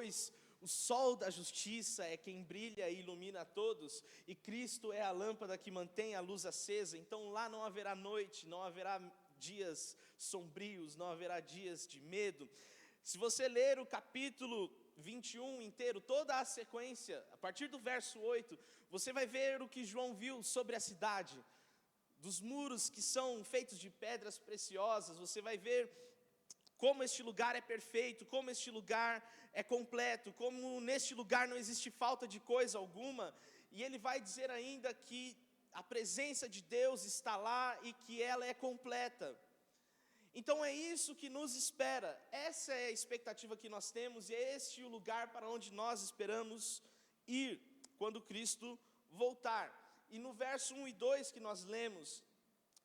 pois o sol da justiça é quem brilha e ilumina a todos, e Cristo é a lâmpada que mantém a luz acesa. Então lá não haverá noite, não haverá dias sombrios, não haverá dias de medo. Se você ler o capítulo 21 inteiro, toda a sequência, a partir do verso 8, você vai ver o que João viu sobre a cidade, dos muros que são feitos de pedras preciosas. Você vai ver como este lugar é perfeito, como este lugar é completo, como neste lugar não existe falta de coisa alguma. E ele vai dizer ainda que a presença de Deus está lá e que ela é completa. Então é isso que nos espera, essa é a expectativa que nós temos, e é este o lugar para onde nós esperamos ir, quando Cristo voltar. E no verso 1 e 2 que nós lemos,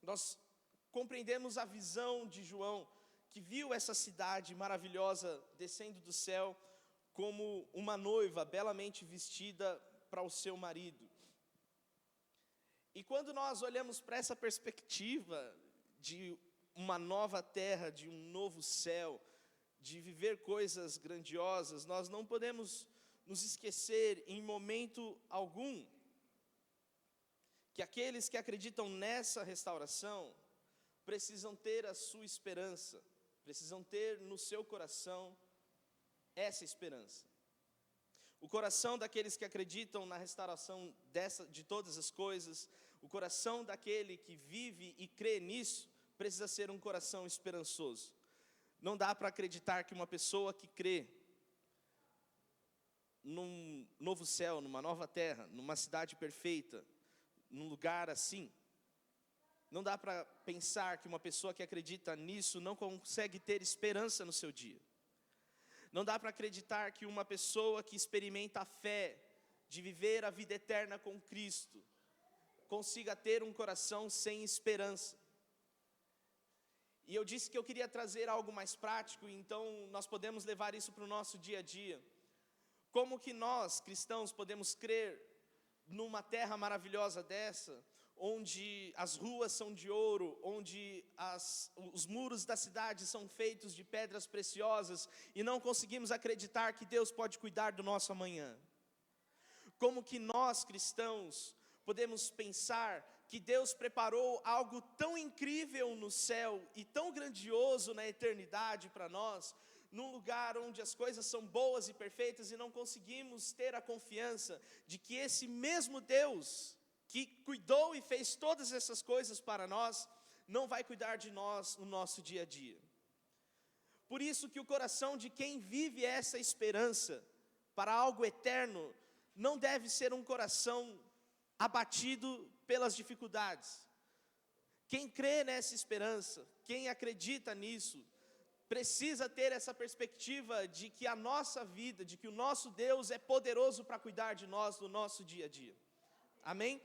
nós compreendemos a visão de João, que viu essa cidade maravilhosa descendo do céu, como uma noiva belamente vestida para o seu marido. E quando nós olhamos para essa perspectiva de uma nova terra, de um novo céu, de viver coisas grandiosas, nós não podemos nos esquecer em momento algum que aqueles que acreditam nessa restauração precisam ter a sua esperança, precisam ter no seu coração essa esperança. O coração daqueles que acreditam na restauração de todas as coisas, o coração daquele que vive e crê nisso, precisa ser um coração esperançoso. Não dá para acreditar que uma pessoa que crê num novo céu, numa nova terra, numa cidade perfeita, num lugar assim, não dá para pensar que uma pessoa que acredita nisso não consegue ter esperança no seu dia. Não dá para acreditar que uma pessoa que experimenta a fé de viver a vida eterna com Cristo consiga ter um coração sem esperança. E eu disse que eu queria trazer algo mais prático, então nós podemos levar isso para o nosso dia a dia. Como que nós, cristãos, podemos crer numa terra maravilhosa dessa, onde as ruas são de ouro, onde os muros da cidade são feitos de pedras preciosas, e não conseguimos acreditar que Deus pode cuidar do nosso amanhã? Como que nós, cristãos, podemos pensar que Deus preparou algo tão incrível no céu e tão grandioso na eternidade para nós, num lugar onde as coisas são boas e perfeitas, e não conseguimos ter a confiança de que esse mesmo Deus que cuidou e fez todas essas coisas para nós, não vai cuidar de nós no nosso dia a dia? Por isso que o coração de quem vive essa esperança para algo eterno não deve ser um coração abatido pelas dificuldades. Quem crê nessa esperança, quem acredita nisso, precisa ter essa perspectiva de que a nossa vida, de que o nosso Deus é poderoso para cuidar de nós no nosso dia a dia. Amém?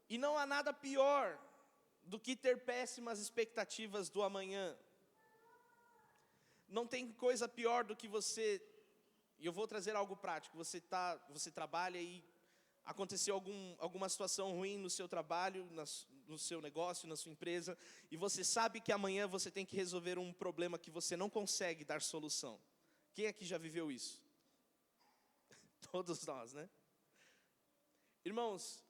E não há nada pior do que ter péssimas expectativas do amanhã. Não tem coisa pior do que você, e eu vou trazer algo prático, você trabalha e aconteceu alguma situação ruim no seu trabalho, no seu negócio, na sua empresa, e você sabe que amanhã você tem que resolver um problema que você não consegue dar solução. Quem aqui já viveu isso? Todos nós, né? Irmãos,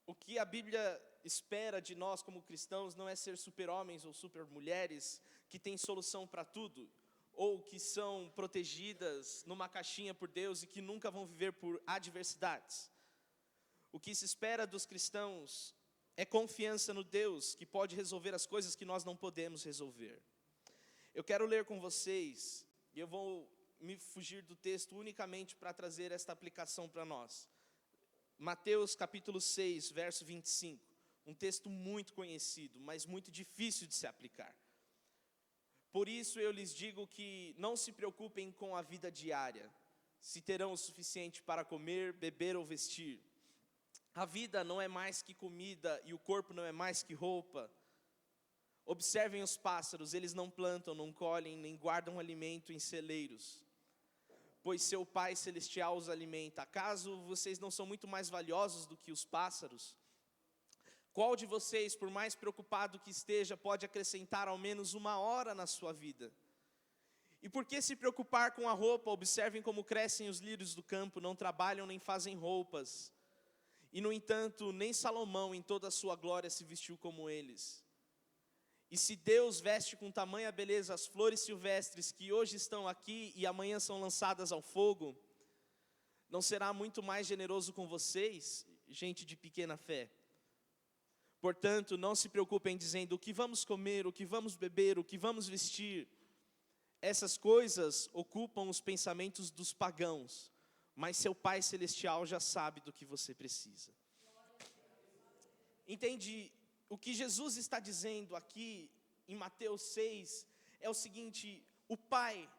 o que a Bíblia espera de nós como cristãos não é ser super-homens ou super-mulheres que têm solução para tudo, ou que são protegidas numa caixinha por Deus e que nunca vão viver por adversidades. O que se espera dos cristãos é confiança no Deus que pode resolver as coisas que nós não podemos resolver. Eu quero ler com vocês, e eu vou me fugir do texto unicamente para trazer esta aplicação para nós. Mateus capítulo 6, verso 25, um texto muito conhecido, mas muito difícil de se aplicar. Por isso eu lhes digo que não se preocupem com a vida diária, se terão o suficiente para comer, beber ou vestir. A vida não é mais que comida e o corpo não é mais que roupa. Observem os pássaros, eles não plantam, não colhem, nem guardam alimento em celeiros, pois seu Pai Celestial os alimenta. Acaso vocês não são muito mais valiosos do que os pássaros? Qual de vocês, por mais preocupado que esteja, pode acrescentar ao menos uma hora na sua vida? E por que se preocupar com a roupa? Observem como crescem os lírios do campo, não trabalham nem fazem roupas. E no entanto, nem Salomão em toda a sua glória se vestiu como eles. E se Deus veste com tamanha beleza as flores silvestres que hoje estão aqui e amanhã são lançadas ao fogo, não será muito mais generoso com vocês, gente de pequena fé? Portanto, não se preocupem dizendo o que vamos comer, o que vamos beber, o que vamos vestir. Essas coisas ocupam os pensamentos dos pagãos, mas seu Pai Celestial já sabe do que você precisa. Entende? O que Jesus está dizendo aqui em Mateus 6 é o seguinte: o Pai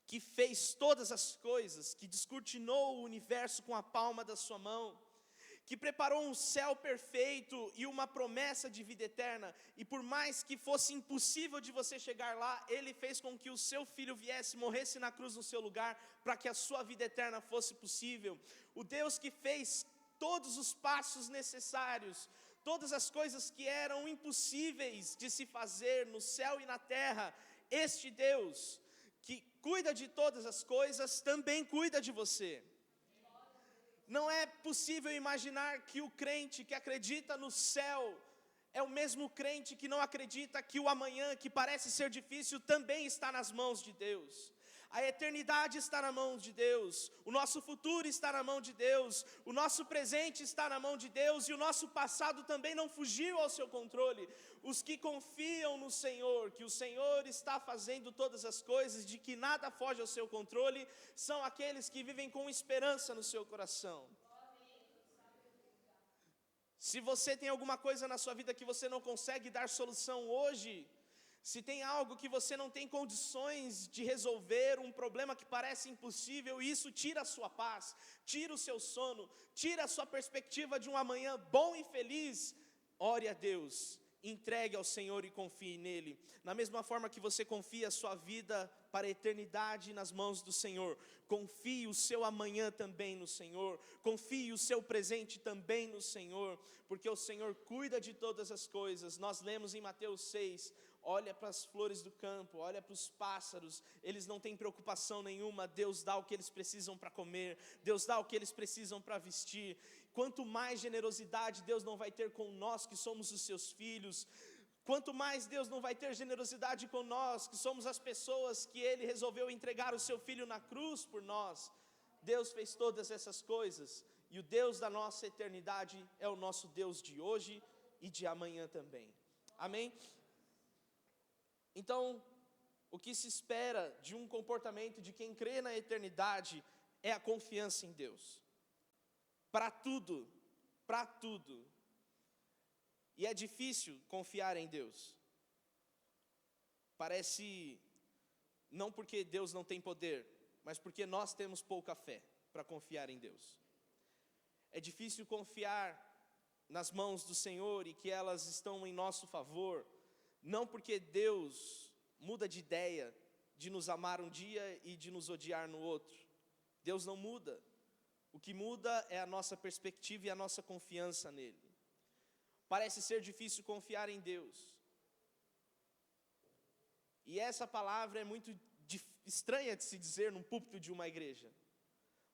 que fez todas as coisas, que descortinou o universo com a palma da sua mão, que preparou um céu perfeito e uma promessa de vida eterna, e por mais que fosse impossível de você chegar lá, Ele fez com que o seu Filho viesse, morresse na cruz no seu lugar, para que a sua vida eterna fosse possível. O Deus que fez todos os passos necessários, todas as coisas que eram impossíveis de se fazer no céu e na terra, este Deus que cuida de todas as coisas, também cuida de você. Não é possível imaginar que o crente que acredita no céu é o mesmo crente que não acredita que o amanhã, que parece ser difícil, também está nas mãos de Deus. A eternidade está na mão de Deus, o nosso futuro está na mão de Deus, o nosso presente está na mão de Deus e o nosso passado também não fugiu ao seu controle. Os que confiam no Senhor, que o Senhor está fazendo todas as coisas, de que nada foge ao seu controle, são aqueles que vivem com esperança no seu coração. Se você tem alguma coisa na sua vida que você não consegue dar solução hoje, se tem algo que você não tem condições de resolver, um problema que parece impossível, isso tira a sua paz, tira o seu sono, tira a sua perspectiva de um amanhã bom e feliz, ore a Deus, entregue ao Senhor e confie nele. Da mesma forma que você confia a sua vida para a eternidade nas mãos do Senhor, confie o seu amanhã também no Senhor, confie o seu presente também no Senhor, porque o Senhor cuida de todas as coisas. Nós lemos em Mateus 6, olha para as flores do campo, olha para os pássaros, eles não têm preocupação nenhuma, Deus dá o que eles precisam para comer, Deus dá o que eles precisam para vestir. Quanto mais generosidade Deus não vai ter com nós que somos os seus filhos, quanto mais Deus não vai ter generosidade com nós, que somos as pessoas que Ele resolveu entregar o seu Filho na cruz por nós. Deus fez todas essas coisas, e o Deus da nossa eternidade é o nosso Deus de hoje e de amanhã também. Amém? Então, o que se espera de um comportamento de quem crê na eternidade é a confiança em Deus. Para tudo, para tudo. E é difícil confiar em Deus. Parece, não porque Deus não tem poder, mas porque nós temos pouca fé para confiar em Deus. É difícil confiar nas mãos do Senhor e que elas estão em nosso favor, não porque Deus muda de ideia de nos amar um dia e de nos odiar no outro. Deus não muda. O que muda é a nossa perspectiva e a nossa confiança nele. Parece ser difícil confiar em Deus. E essa palavra é muito estranha de se dizer num púlpito de uma igreja.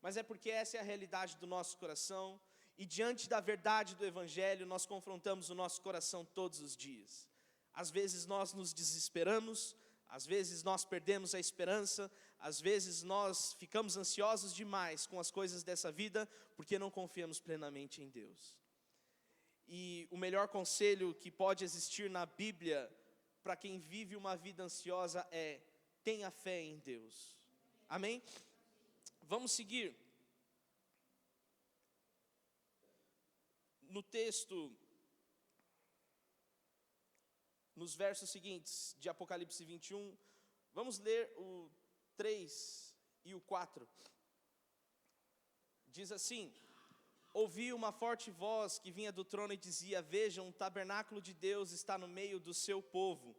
Mas é porque essa é a realidade do nosso coração. E diante da verdade do Evangelho, nós confrontamos o nosso coração todos os dias. Às vezes nós nos desesperamos, às vezes nós perdemos a esperança, às vezes nós ficamos ansiosos demais com as coisas dessa vida, porque não confiamos plenamente em Deus. E o melhor conselho que pode existir na Bíblia para quem vive uma vida ansiosa é: tenha fé em Deus. Amém? Vamos seguir. No texto, nos versos seguintes de Apocalipse 21, vamos ler o 3 e o 4. Diz assim: ouvi uma forte voz que vinha do trono e dizia: vejam, o tabernáculo de Deus está no meio do seu povo.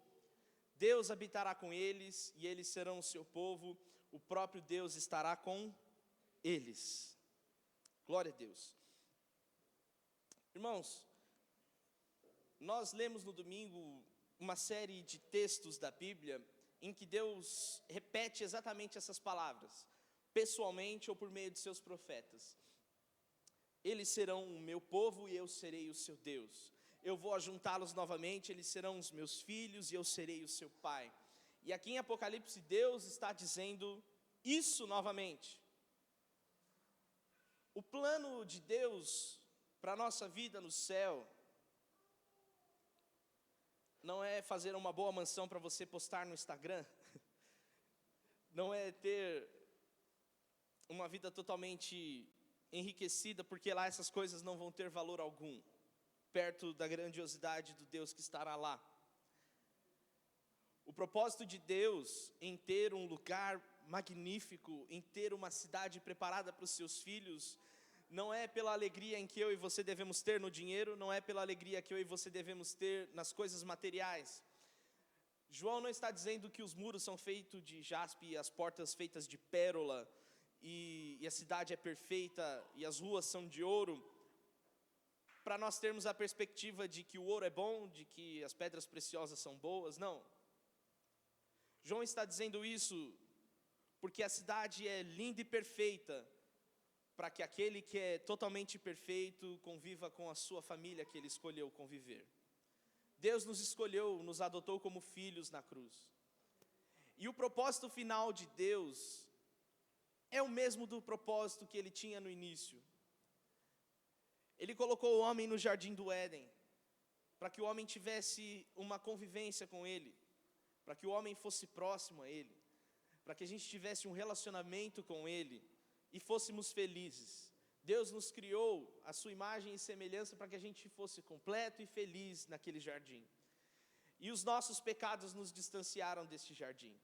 Deus habitará com eles e eles serão o seu povo. O próprio Deus estará com eles. Glória a Deus. Irmãos, nós lemos no domingo uma série de textos da Bíblia em que Deus repete exatamente essas palavras, pessoalmente ou por meio de seus profetas. Eles serão o meu povo e eu serei o seu Deus. Eu vou ajuntá-los novamente, eles serão os meus filhos e eu serei o seu pai. E aqui em Apocalipse, Deus está dizendo isso novamente. O plano de Deus para a nossa vida no céu não é fazer uma boa mansão para você postar no Instagram, não é ter uma vida totalmente enriquecida, porque lá essas coisas não vão ter valor algum, perto da grandiosidade do Deus que estará lá. O propósito de Deus em ter um lugar magnífico, em ter uma cidade preparada para os seus filhos, não é pela alegria em que eu e você devemos ter no dinheiro, não é pela alegria que eu e você devemos ter nas coisas materiais. João não está dizendo que os muros são feitos de jaspe e as portas feitas de pérola, e a cidade é perfeita e as ruas são de ouro, para nós termos a perspectiva de que o ouro é bom, de que as pedras preciosas são boas. Não. João está dizendo isso porque a cidade é linda e perfeita, para que aquele que é totalmente perfeito conviva com a sua família que ele escolheu conviver. Deus nos escolheu, nos adotou como filhos na cruz. E o propósito final de Deus é o mesmo do propósito que ele tinha no início. Ele colocou o homem no jardim do Éden, para que o homem tivesse uma convivência com ele, para que o homem fosse próximo a ele, para que a gente tivesse um relacionamento com ele e fôssemos felizes. Deus nos criou a sua imagem e semelhança para que a gente fosse completo e feliz naquele jardim. E os nossos pecados nos distanciaram deste jardim.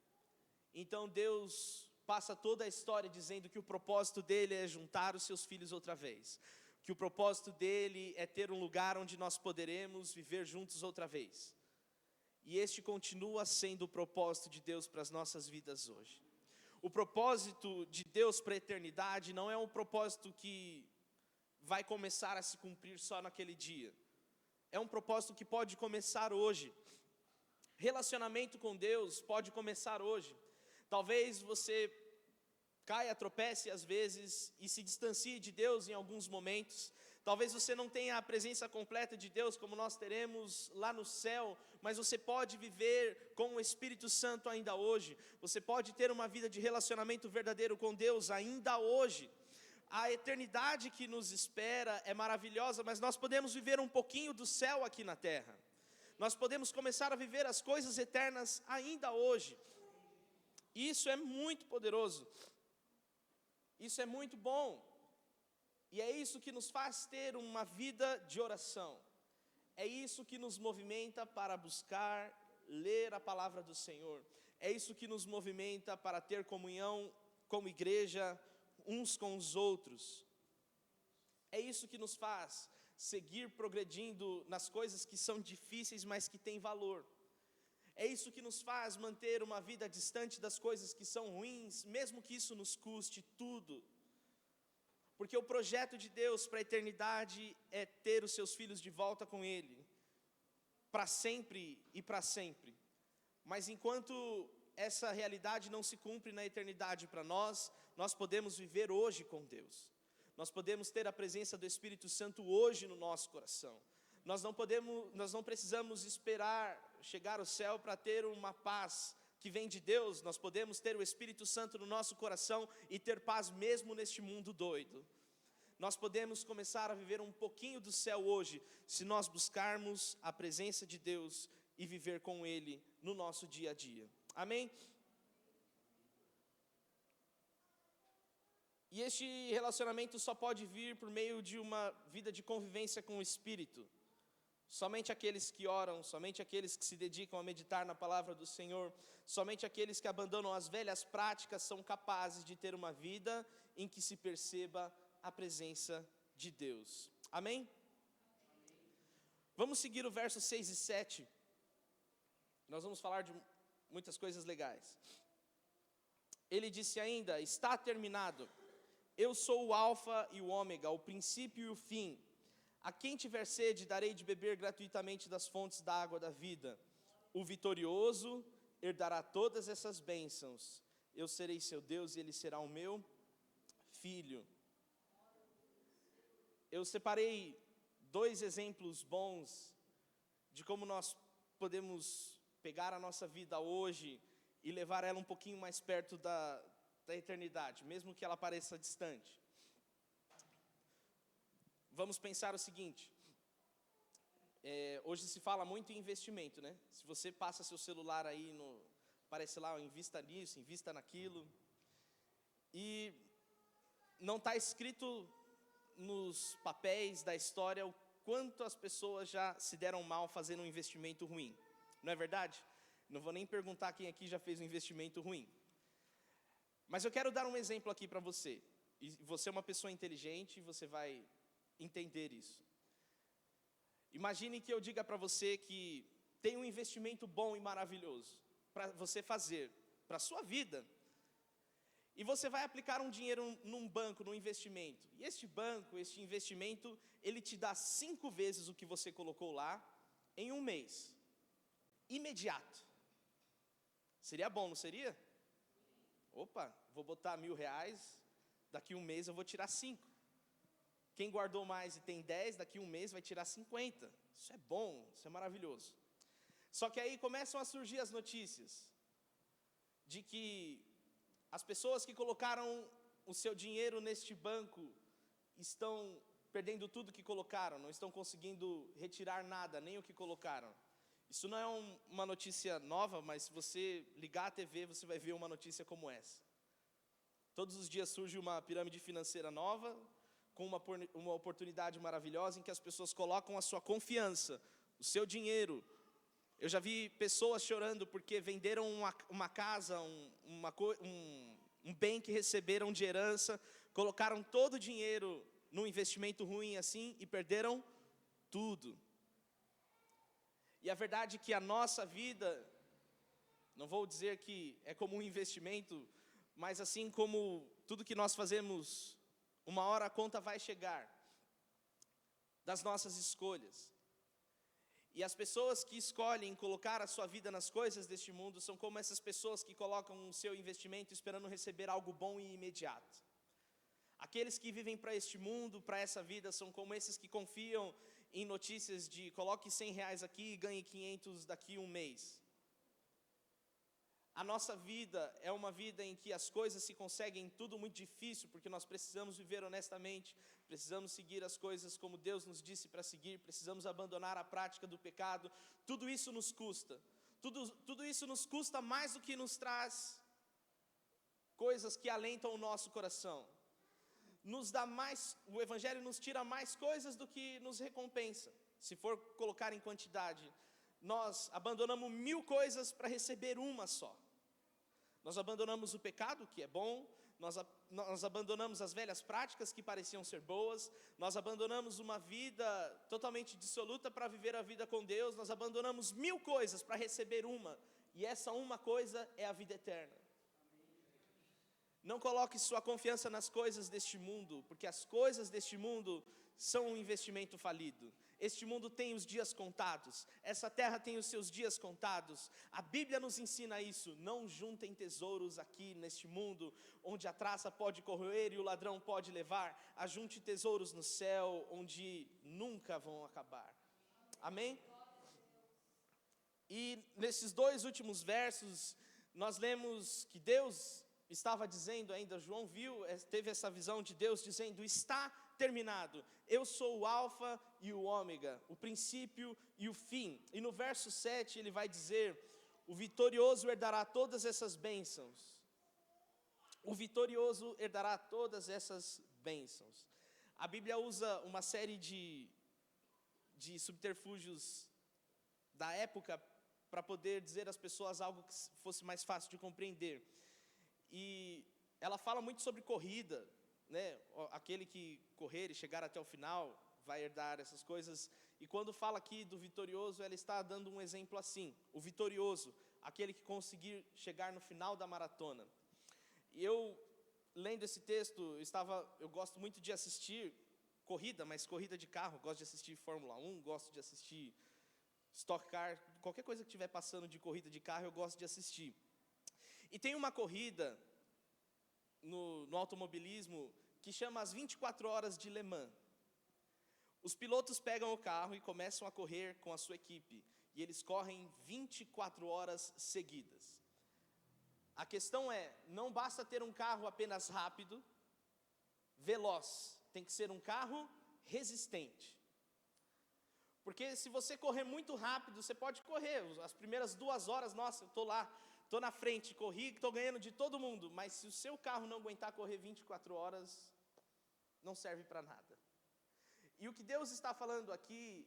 Então Deus passa toda a história dizendo que o propósito dele é juntar os seus filhos outra vez, que o propósito dele é ter um lugar onde nós poderemos viver juntos outra vez. E este continua sendo o propósito de Deus para as nossas vidas hoje. O propósito de Deus para a eternidade não é um propósito que vai começar a se cumprir só naquele dia. É um propósito que pode começar hoje. Relacionamento com Deus pode começar hoje. Talvez você caia, tropece às vezes e se distancie de Deus em alguns momentos. Talvez você não tenha a presença completa de Deus como nós teremos lá no céu, mas você pode viver com o Espírito Santo ainda hoje. Você pode ter uma vida de relacionamento verdadeiro com Deus ainda hoje. A eternidade que nos espera é maravilhosa, mas nós podemos viver um pouquinho do céu aqui na terra. Nós podemos começar a viver as coisas eternas ainda hoje. Isso é muito poderoso. Isso é muito bom. E é isso que nos faz ter uma vida de oração. É isso que nos movimenta para buscar, ler a palavra do Senhor. É isso que nos movimenta para ter comunhão como igreja, uns com os outros. É isso que nos faz seguir progredindo nas coisas que são difíceis, mas que têm valor. É isso que nos faz manter uma vida distante das coisas que são ruins, mesmo que isso nos custe tudo. Porque o projeto de Deus para a eternidade é ter os seus filhos de volta com Ele, para sempre e para sempre. Mas enquanto essa realidade não se cumpre na eternidade para nós, nós podemos viver hoje com Deus. Nós podemos ter a presença do Espírito Santo hoje no nosso coração. Nós não precisamos esperar chegar ao céu para ter uma paz que vem de Deus. Nós podemos ter o Espírito Santo no nosso coração e ter paz mesmo neste mundo doido. Nós podemos começar a viver um pouquinho do céu hoje, se nós buscarmos a presença de Deus e viver com Ele no nosso dia a dia. Amém? E este relacionamento só pode vir por meio de uma vida de convivência com o Espírito. Somente aqueles que oram, somente aqueles que se dedicam a meditar na palavra do Senhor, somente aqueles que abandonam as velhas práticas são capazes de ter uma vida em que se perceba a presença de Deus. Amém? Vamos seguir o verso 6 e 7. Nós vamos falar de muitas coisas legais. Ele disse ainda: está terminado. Eu sou o alfa e o ômega, o princípio e o fim. A quem tiver sede, darei de beber gratuitamente das fontes da água da vida. O vitorioso, herdará todas essas bênçãos. Eu serei seu Deus e ele será o meu filho. Eu separei 2 exemplos bons de como nós podemos pegar a nossa vida hoje e levar ela um pouquinho mais perto da eternidade, mesmo que ela pareça distante. Vamos pensar o seguinte, hoje se fala muito em investimento, né? Se você passa seu celular aí, aparece lá, invista nisso, invista naquilo, e não está escrito nos papéis da história o quanto as pessoas já se deram mal fazendo um investimento ruim, não é verdade? Não vou nem perguntar quem aqui já fez um investimento ruim. Mas eu quero dar um exemplo aqui para você, e você é uma pessoa inteligente e você vai entender isso. Imagine que eu diga para você que tem um investimento bom e maravilhoso para você fazer, para a sua vida, e você vai aplicar um dinheiro num banco, num investimento, e este investimento, ele te dá 5 vezes o que você colocou lá, em um mês, imediato. Seria bom, não seria? Opa, vou botar R$1.000, daqui um mês eu vou tirar 5. Quem guardou mais e tem 10, daqui um mês vai tirar 50. Isso é bom, isso é maravilhoso. Só que aí começam a surgir as notícias de que as pessoas que colocaram o seu dinheiro neste banco estão perdendo tudo que colocaram, não estão conseguindo retirar nada, nem o que colocaram. Isso não é uma notícia nova, mas se você ligar a TV, você vai ver uma notícia como essa. Todos os dias surge uma pirâmide financeira nova, com uma oportunidade maravilhosa em que as pessoas colocam a sua confiança, o seu dinheiro. Eu já vi pessoas chorando porque venderam uma casa, um bem que receberam de herança, colocaram todo o dinheiro num investimento ruim assim e perderam tudo. E a verdade é que a nossa vida, não vou dizer que é como um investimento, mas assim como tudo que nós fazemos, uma hora a conta vai chegar das nossas escolhas. E as pessoas que escolhem colocar a sua vida nas coisas deste mundo são como essas pessoas que colocam o seu investimento esperando receber algo bom e imediato. Aqueles que vivem para este mundo, para essa vida, são como esses que confiam em notícias de coloque R$100 aqui e ganhe 500 daqui um mês. A nossa vida é uma vida em que as coisas se conseguem tudo muito difícil, porque nós precisamos viver honestamente, precisamos seguir as coisas como Deus nos disse para seguir, precisamos abandonar a prática do pecado. Tudo isso nos custa, tudo isso nos custa mais do que nos traz coisas que alentam o nosso coração. O Evangelho nos tira mais coisas do que nos recompensa. Se for colocar em quantidade, nós abandonamos 1000 coisas para receber uma só. Nós abandonamos o pecado, que é bom, nós abandonamos as velhas práticas que pareciam ser boas, nós abandonamos uma vida totalmente dissoluta para viver a vida com Deus, nós abandonamos 1000 coisas para receber uma, e essa uma coisa é a vida eterna. Não coloque sua confiança nas coisas deste mundo, porque as coisas deste mundo são um investimento falido. Este mundo tem os dias contados, essa terra tem os seus dias contados. A Bíblia nos ensina isso. Não juntem tesouros aqui neste mundo, onde a traça pode corroer e o ladrão pode levar. Ajunte tesouros no céu, onde nunca vão acabar. Amém? E nesses 2 últimos versos, nós lemos que Deus estava dizendo ainda, João teve essa visão de Deus dizendo, está terminado, eu sou o alfa e o ômega, o princípio e o fim. E no verso 7 ele vai dizer, o vitorioso herdará todas essas bênçãos. O vitorioso herdará todas essas bênçãos. A Bíblia usa uma série de subterfúgios da época para poder dizer às pessoas algo que fosse mais fácil de compreender. E ela fala muito sobre corrida, né? Aquele que correr e chegar até o final vai herdar essas coisas. E quando fala aqui do vitorioso, ela está dando um exemplo assim. O vitorioso, aquele que conseguir chegar no final da maratona. E eu, lendo esse texto, eu gosto muito de assistir corrida, mas corrida de carro. Gosto de assistir Fórmula 1, gosto de assistir Stock Car, qualquer coisa que estiver passando de corrida de carro, eu gosto de assistir. E tem uma corrida no automobilismo que chama as 24 horas de Le Mans. Os pilotos pegam o carro e começam a correr com a sua equipe. E eles correm 24 horas seguidas. A questão é, não basta ter um carro apenas rápido, veloz. Tem que ser um carro resistente. Porque se você correr muito rápido, você pode correr. As primeiras 2 horas, nossa, eu estou lá, estou na frente, corri, estou ganhando de todo mundo. Mas se o seu carro não aguentar correr 24 horas, não serve para nada. E o que Deus está falando aqui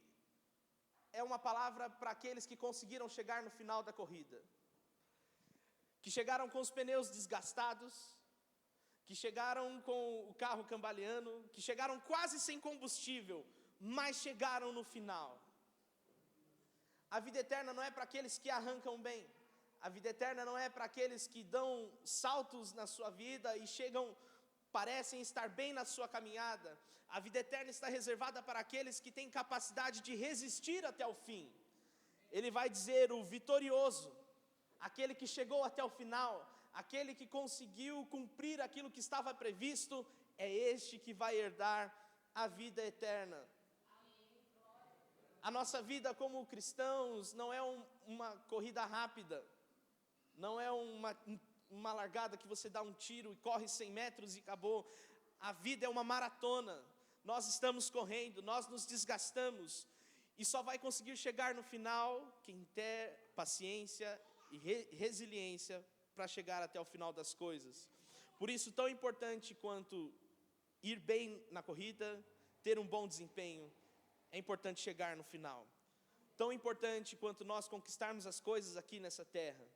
é uma palavra para aqueles que conseguiram chegar no final da corrida. Que chegaram com os pneus desgastados, que chegaram com o carro cambaleando, que chegaram quase sem combustível, mas chegaram no final. A vida eterna não é para aqueles que arrancam bem. A vida eterna não é para aqueles que dão saltos na sua vida e parecem estar bem na sua caminhada. A vida eterna está reservada para aqueles que têm capacidade de resistir até o fim. Ele vai dizer o vitorioso, aquele que chegou até o final, aquele que conseguiu cumprir aquilo que estava previsto, é este que vai herdar a vida eterna. A nossa vida como cristãos não é uma corrida rápida, não é uma largada que você dá um tiro e corre 100 metros e acabou. A vida é uma maratona, nós estamos correndo, nós nos desgastamos, e só vai conseguir chegar no final quem ter paciência e resiliência para chegar até o final das coisas. Por isso, tão importante quanto ir bem na corrida, ter um bom desempenho, é importante chegar no final. Tão importante quanto nós conquistarmos as coisas aqui nessa terra,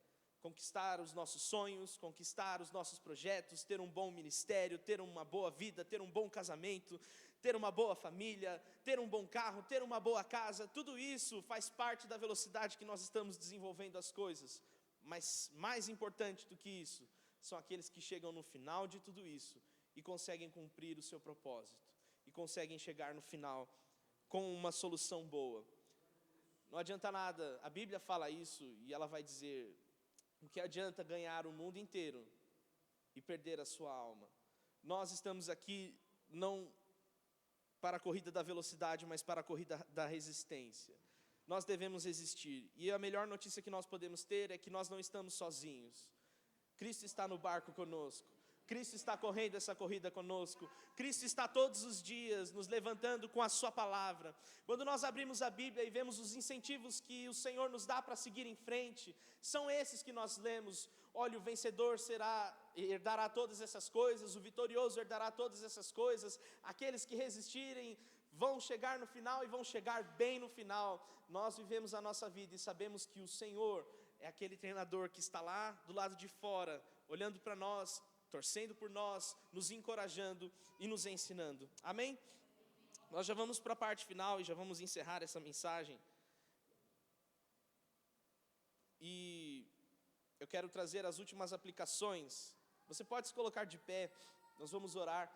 conquistar os nossos sonhos, conquistar os nossos projetos, ter um bom ministério, ter uma boa vida, ter um bom casamento, ter uma boa família, ter um bom carro, ter uma boa casa, tudo isso faz parte da velocidade que nós estamos desenvolvendo as coisas. Mas mais importante do que isso, são aqueles que chegam no final de tudo isso e conseguem cumprir o seu propósito, e conseguem chegar no final com uma solução boa. Não adianta nada, a Bíblia fala isso e ela vai dizer: o que adianta ganhar o mundo inteiro e perder a sua alma? Nós estamos aqui não para a corrida da velocidade, mas para a corrida da resistência. Nós devemos resistir. E a melhor notícia que nós podemos ter é que nós não estamos sozinhos. Cristo está no barco conosco. Cristo está correndo essa corrida conosco. Cristo está todos os dias nos levantando com a sua palavra. Quando nós abrimos a Bíblia e vemos os incentivos que o Senhor nos dá para seguir em frente, são esses que nós lemos. Olha, o vencedor herdará todas essas coisas, o vitorioso herdará todas essas coisas, aqueles que resistirem vão chegar no final e vão chegar bem no final. Nós vivemos a nossa vida e sabemos que o Senhor é aquele treinador que está lá do lado de fora, olhando para nós, torcendo por nós, nos encorajando e nos ensinando. Amém? Nós já vamos para a parte final e já vamos encerrar essa mensagem. E eu quero trazer as últimas aplicações. Você pode se colocar de pé, nós vamos orar.